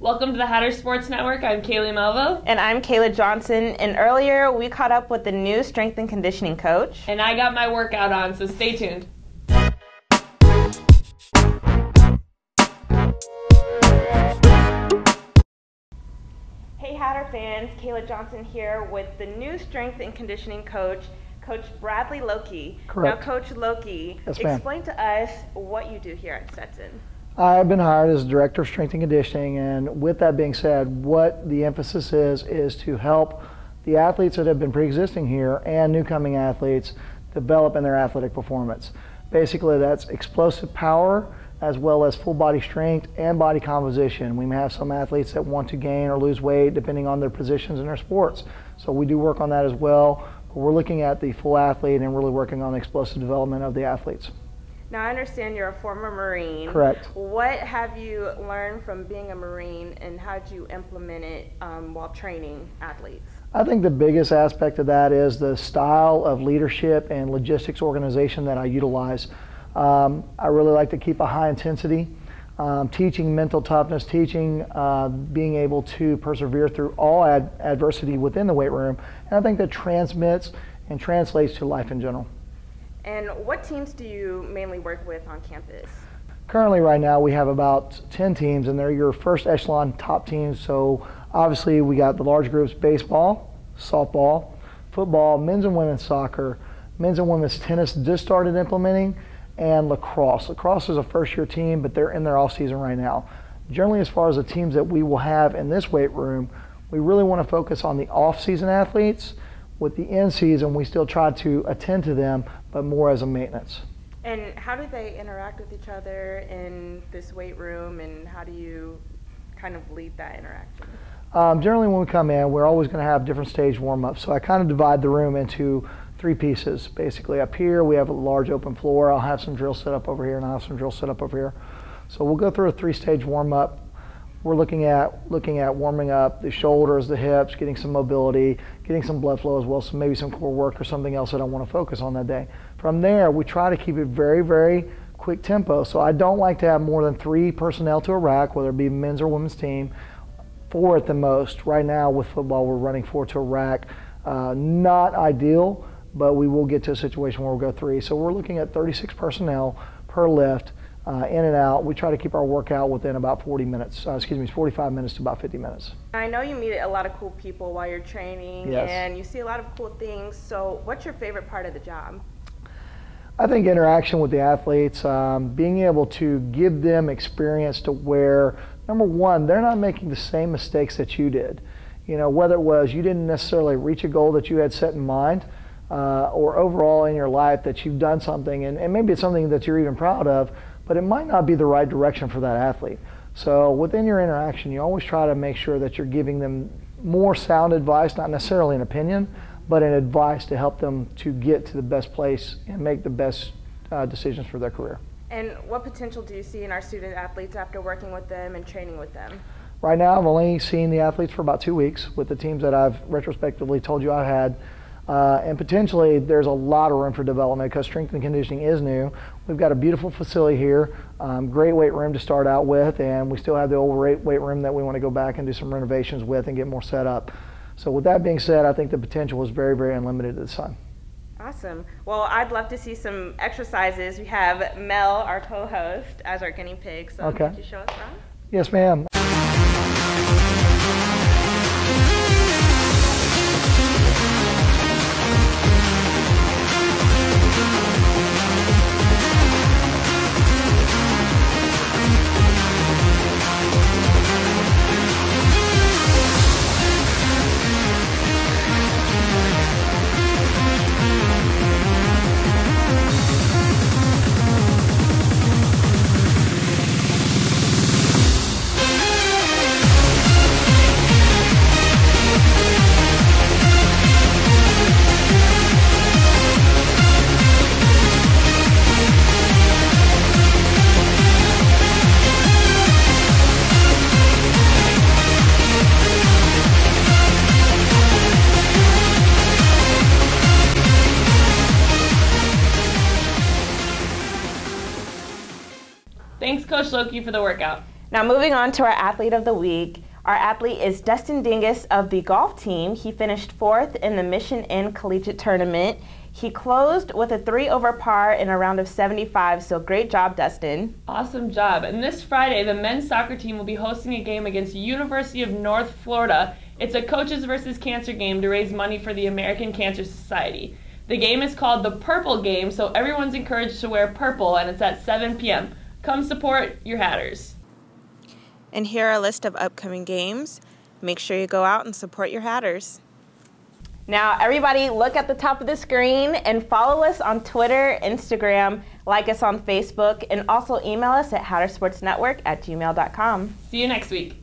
Welcome to the Hatter Sports Network. I'm Kaylee Melville. And I'm Kayla Johnson. And earlier we caught up with the new strength and conditioning coach. And I got my workout on, so stay tuned. Hey Hatter fans, Kayla Johnson here with the new strength and conditioning coach, Coach Bradley Loki. Correct. Now Coach Loki, Yes, ma'am. explain to us what you do here at Stetson. I've been hired as Director of Strength and Conditioning, and with that being said, what the emphasis is to help the athletes that have been pre-existing here and new coming athletes develop in their athletic performance. Basically, that's explosive power as well as full body strength and body composition. We may have some athletes that want to gain or lose weight depending on their positions in their sports. So we do work on that as well. But we're looking at the full athlete and really working on the explosive development of the athletes. Now I understand you're a former Marine. Correct. What have you learned from being a Marine and how did you implement it while training athletes? I think the biggest aspect of that is the style of leadership and logistics organization that I utilize. I really like to keep a high intensity, teaching mental toughness, teaching being able to persevere through all adversity within the weight room, and I think that transmits and translates to life in general. And what teams do you mainly work with on campus? Currently right now we have about 10 teams, and they're your first echelon top teams. So obviously we got the large groups: baseball, softball, football, men's and women's soccer, men's and women's tennis just started implementing, and lacrosse. Lacrosse is a first-year team, but they're in their off-season right now. Generally, as far as the teams that we will have in this weight room, we really want to focus on the off-season athletes. With the in-season, we still try to attend to them, but more as a maintenance. And how do they interact with each other in this weight room, and how do you kind of lead that interaction? Generally, when we come in, we're always going to have different stage warm-ups. So I kind of divide the room into three pieces. Basically, up here we have a large open floor. I'll have some drills set up over here, and I'll have some drills set up over here. So we'll go through a three-stage warm-up. We're looking at warming up the shoulders, the hips, getting some mobility, getting some blood flow as well, so maybe some core work or something else that I want to focus on that day. From there, we try to keep it very, very quick tempo. So I don't like to have more than 3 personnel to a rack, whether it be men's or women's team, 4 at the most. Right now with football, we're running 4 to a rack. Not ideal, but we will get to a situation where we'll go 3. So we're looking at 36 personnel per lift. In and out. We try to keep our workout within about 45 minutes to about 50 minutes. I know you meet a lot of cool people while you're training, Yes. and you see a lot of cool things. So what's your favorite part of the job? I think interaction with the athletes, being able to give them experience to where, number one, they're not making the same mistakes that you did. You know, whether it was you didn't necessarily reach a goal that you had set in mind, or overall in your life that you've done something, and maybe it's something that you're even proud of, but it might not be the right direction for that athlete. So within your interaction, you always try to make sure that you're giving them more sound advice, not necessarily an opinion, but an advice to help them to get to the best place and make the best decisions for their career. And what potential do you see in our student athletes after working with them and training with them? Right now, I've only seen the athletes for about 2 weeks with the teams that I've retrospectively told you I've had. And potentially there's a lot of room for development because strength and conditioning is new. We've got a beautiful facility here, great weight room to start out with, and we still have the old weight room that we want to go back and do some renovations with and get more set up. So with that being said, I think the potential is very, very unlimited at this time. Awesome. Well, I'd love to see some exercises. We have Mel, our co-host, as our guinea pig. So Okay. Could you show us around? Yes, ma'am. Thanks, Coach Loki, for the workout. Now moving on to our athlete of the week. Our athlete is Dustin Dingus of the golf team. He finished 4th in the Mission Inn Collegiate Tournament. He closed with a 3 over par in a round of 75, so great job, Dustin. Awesome job. And this Friday, the men's soccer team will be hosting a game against University of North Florida. It's a coaches versus cancer game to raise money for the American Cancer Society. The game is called the Purple Game, so everyone's encouraged to wear purple, and it's at 7 p.m. Come support your Hatters. And here are a list of upcoming games. Make sure you go out and support your Hatters. Now, everybody, look at the top of the screen and follow us on Twitter, Instagram, like us on Facebook, and also email us at hattersportsnetwork@gmail.com. See you next week.